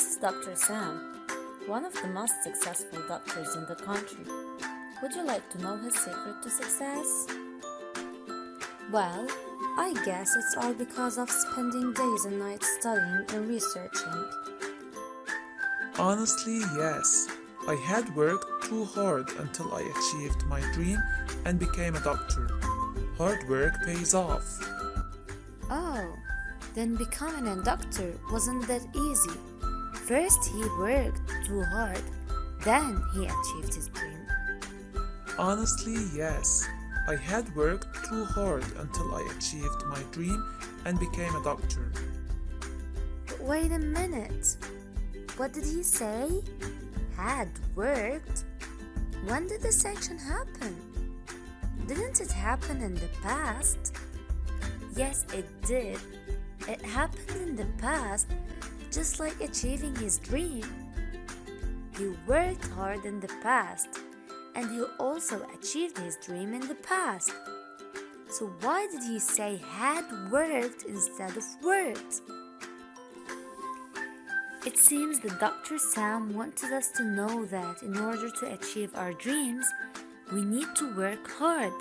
This is Dr. Sam, one of the most successful doctors in the country. Would you like to know his secret to success? Well, I guess it's all because of spending days and nights studying and researching. Honestly, yes. I had worked too hard until I achieved my dream and became a doctor. Hard work pays off. Oh, then becoming a doctor wasn't that easy. First he worked too hard, then he achieved his dream. Honestly, yes. I had worked too hard until I achieved my dream and became a doctor. But wait a minute. What did he say? Had worked? When did this action happen? Didn't it happen in the past? Yes, it did. It happened in the past, just like achieving his dream. He worked hard in the past, and he also achieved his dream in the past. So why did he say had worked instead of worked? It seems that Dr. Sam wanted us to know that in order to achieve our dreams, we need to work hard.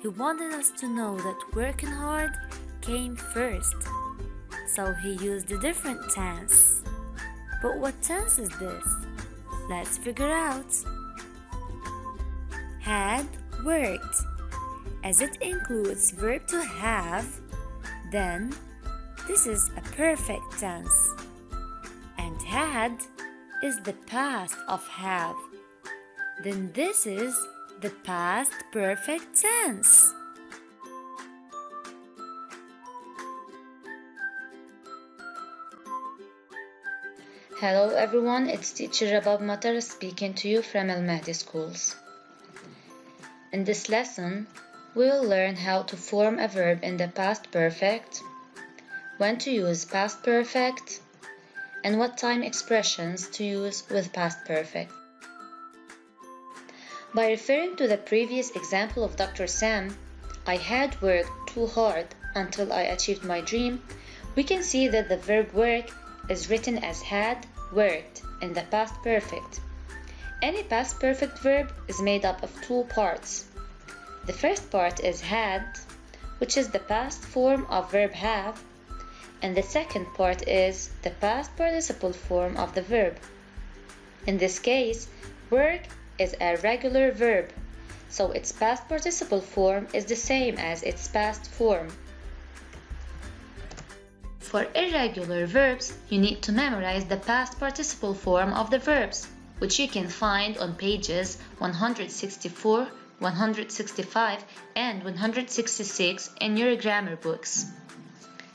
He wanted us to know that working hard came first. So he used a different tense. But what tense is this? Let's figure out. Had worked. As it includes verb to have, then this is a perfect tense. And had is the past of have. Then this is the past perfect tense. Hello everyone, it's teacher Rabab Matar speaking to you from Al Mahdi Schools. In this lesson, we will learn how to form a verb in the past perfect, when to use past perfect, and what time expressions to use with past perfect. By referring to the previous example of Dr. Sam, I had worked too hard until I achieved my dream, we can see that the verb work is written as had worked in the past perfect. Any past perfect verb is made up of two parts. The first part is had, which is the past form of verb have, and the second part is the past participle form of the verb. In this case, work is a regular verb, so its past participle form is the same as its past form. For irregular verbs, you need to memorize the past participle form of the verbs, which you can find on pages 164, 165, and 166 in your grammar books.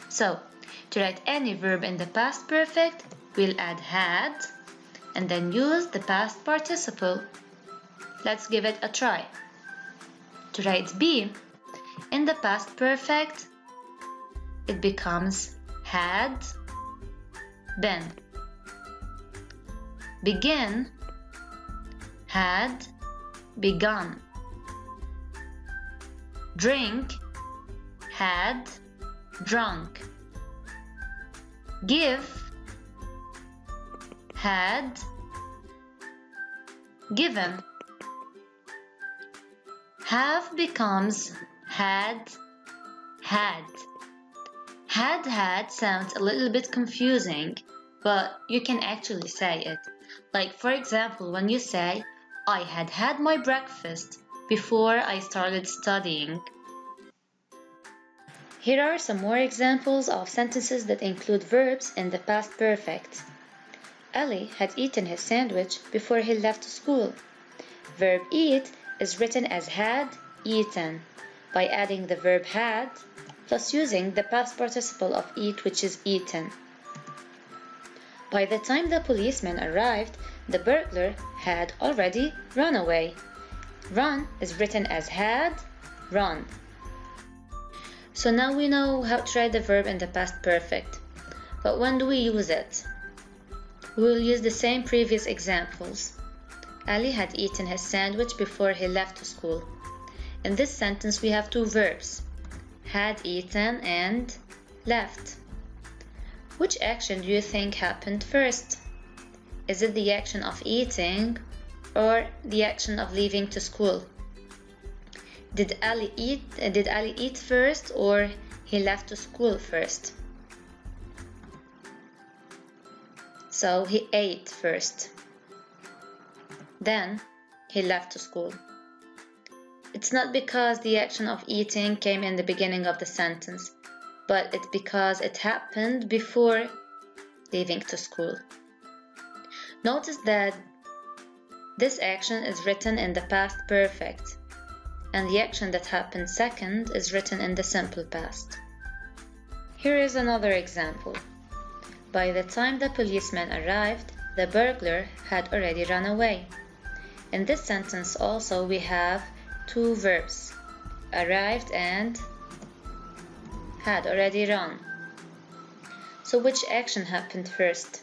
So, to write any verb in the past perfect, we'll add had and then use the past participle. Let's give it a try. To write be in the past perfect, it becomes had been. Begin, had begun. Drink, had drunk. Give, had given. Have becomes had had. Had sounds a little bit confusing, but you can actually say it. Like for example, when you say, I had had my breakfast before I started studying. Here are some more examples of sentences that include verbs in the past perfect. Ali had eaten his sandwich before he left school. Verb eat is written as had eaten by adding the verb had plus using the past participle of eat, which is eaten. By the time the policeman arrived, the burglar had already run away. Run is written as had run. So now we know how to write the verb in the past perfect. But when do we use it? We will use the same previous examples. Ali had eaten his sandwich before he left to school. In this sentence we have two verbs, had eaten and left. Which action do you think happened first? Is it the action of eating or the action of leaving to school? Did Ali eat first or he left to school first? So he ate first. Then he left to school. It's not because the action of eating came in the beginning of the sentence, but it's because it happened before leaving to school. Notice that this action is written in the past perfect, and the action that happened second is written in the simple past. Here is another example. By the time the policeman arrived, the burglar had already run away. In this sentence also we have two verbs, arrived and had already run. So which action happened first?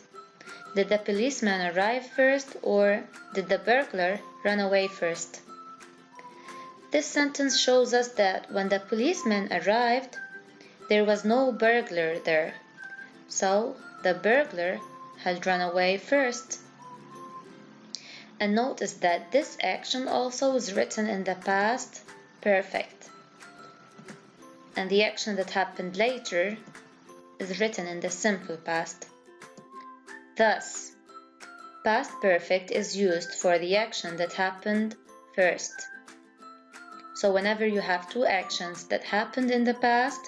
Did the policeman arrive first or did the burglar run away first? This sentence shows us that when the policeman arrived, there was no burglar there. So the burglar had run away first. And notice that this action also is written in the past perfect. And the action that happened later is written in the simple past. Thus, past perfect is used for the action that happened first. So whenever you have two actions that happened in the past,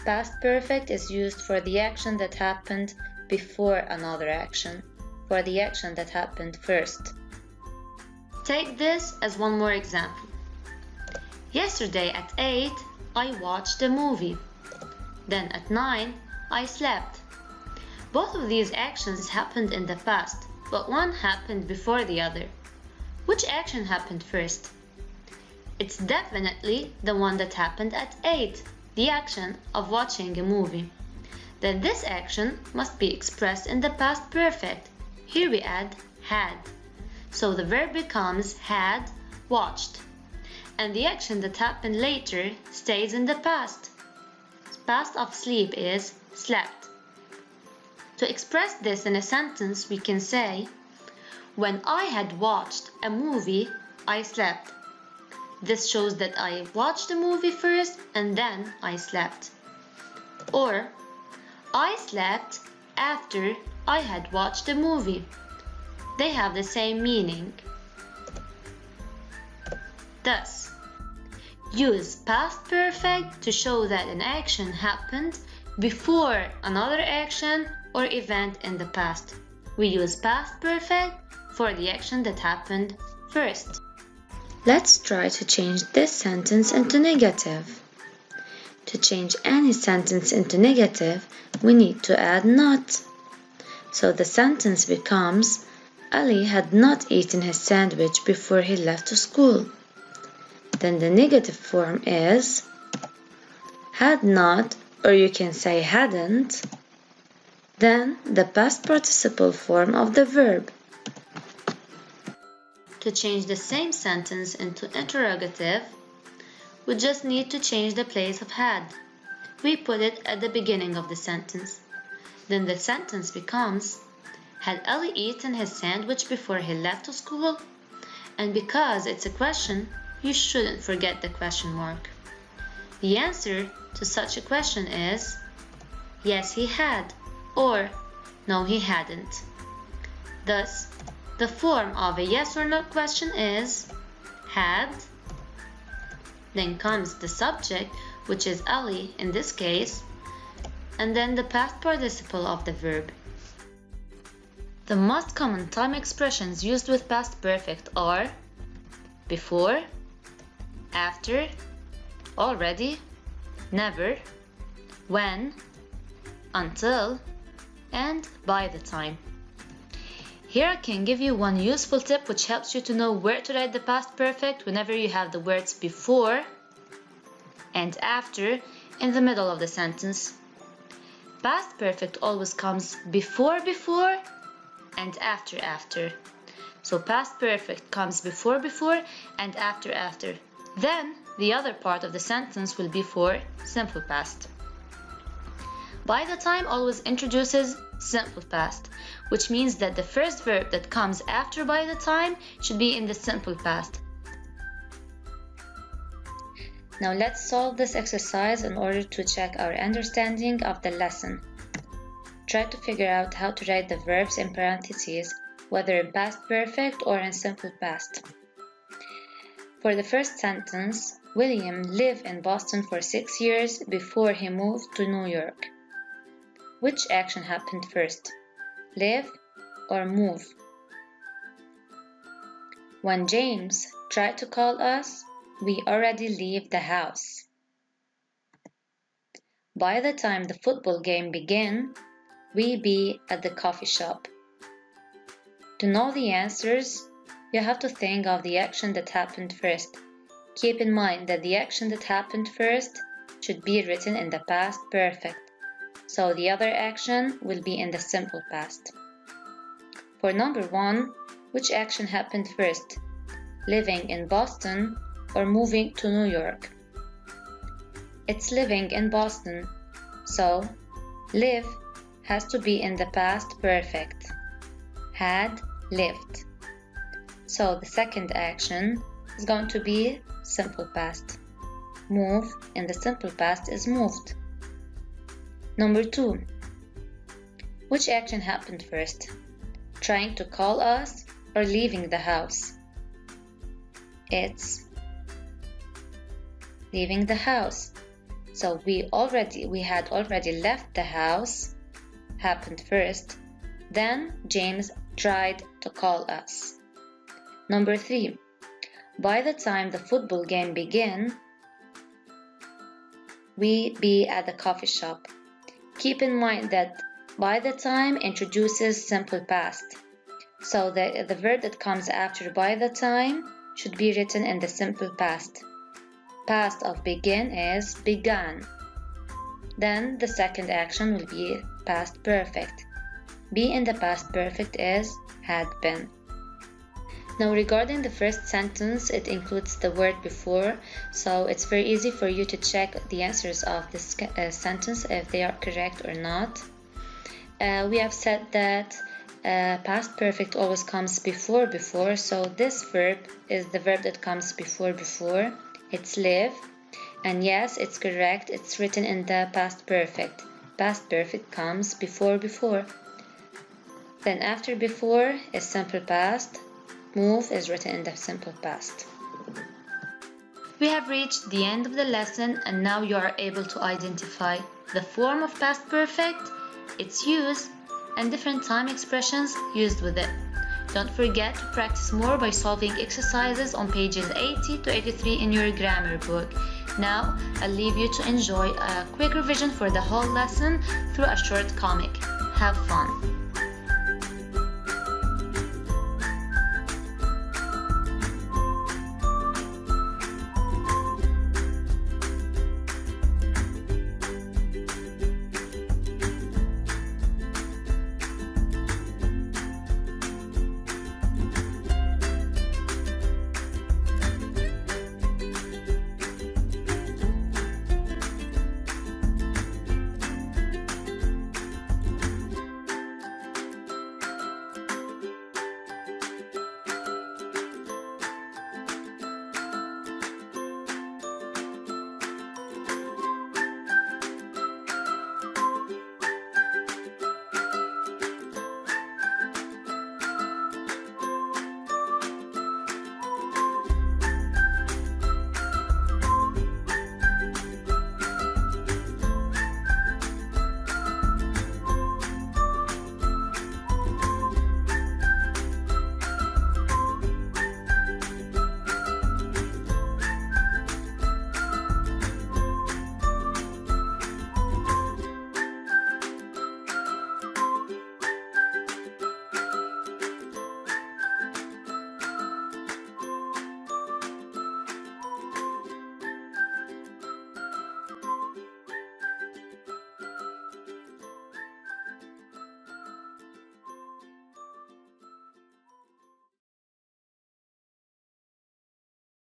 past perfect is used for the action that happened before another action, for the action that happened first. Take this as one more example. Yesterday at 8, I watched a movie. Then at 9, I slept. Both of these actions happened in the past, but one happened before the other. Which action happened first? It's definitely the one that happened at 8, the action of watching a movie. Then this action must be expressed in the past perfect. Here we add had. So the verb becomes had watched. And the action that happened later stays in the past. Past of sleep is slept. To express this in a sentence, we can say, when I had watched a movie, I slept. This shows that I watched the movie first and then I slept. Or, I slept after I had watched the movie. They have the same meaning. Thus, use past perfect to show that an action happened before another action or event in the past. We use past perfect for the action that happened first. Let's try to change this sentence into negative. To change any sentence into negative, we need to add not. So the sentence becomes, Ali had not eaten his sandwich before he left to school. Then the negative form is had not, or you can say hadn't, then the past participle form of the verb. To change the same sentence into interrogative, we just need to change the place of had. We put it at the beginning of the sentence. Then the sentence becomes, had Ali eaten his sandwich before he left to school? And because it's a question, you shouldn't forget the question mark. The answer to such a question is, yes, he had, or no, he hadn't. Thus, the form of a yes or no question is had, then comes the subject, which is Ali in this case, and then the past participle of the verb. The most common time expressions used with past perfect are before, after, already, never, when, until, and by the time. Here I can give you one useful tip which helps you to know where to write the past perfect whenever you have the words before and after in the middle of the sentence. Past perfect always comes before and after. So past perfect comes before and after. Then the other part of the sentence will be for simple past. By the time always introduces simple past, which means that the first verb that comes after by the time should be in the simple past. Now let's solve this exercise in order to check our understanding of the lesson. Try to figure out how to write the verbs in parentheses, whether in past perfect or in simple past. For the first sentence, William lived in Boston for 6 years before he moved to New York. Which action happened first? Live or move? When James tried to call us, we already leave the house. By the time the football game began, we be at the coffee shop. To know the answers, you have to think of the action that happened first. Keep in mind that the action that happened first should be written in the past perfect, so the other action will be in the simple past. For number 1, which action happened first? Living in Boston or moving to New York? It's living in Boston, so live has to be in the past perfect. Had lived. So the second action is going to be simple past. Move in the simple past is moved. Number 2. Which action happened first? Trying to call us or leaving the house? It's leaving the house. So we had already left the house, happened first. Then James tried to call us. Number 3. By the time the football game began, we be at the coffee shop. Keep in mind that by the time introduces simple past. So the verb that comes after by the time should be written in the simple past. Past of begin is began. Then the second action will be past perfect. Be in the past perfect is had been. Now regarding the first sentence, it includes the word before, so it's very easy for you to check the answers of this sentence if they are correct or not. We have said that past perfect always comes before, so this verb is the verb that comes before. It's live, and yes, it's correct, it's written in the past perfect. Past perfect comes before. Then after before is simple past. Move is written in the simple past. We have reached the end of the lesson, and now you are able to identify the form of past perfect, its use, and different time expressions used with it. Don't forget to practice more by solving exercises on pages 80 to 83 in your grammar book. Now, I'll leave you to enjoy a quick revision for the whole lesson through a short comic. Have fun!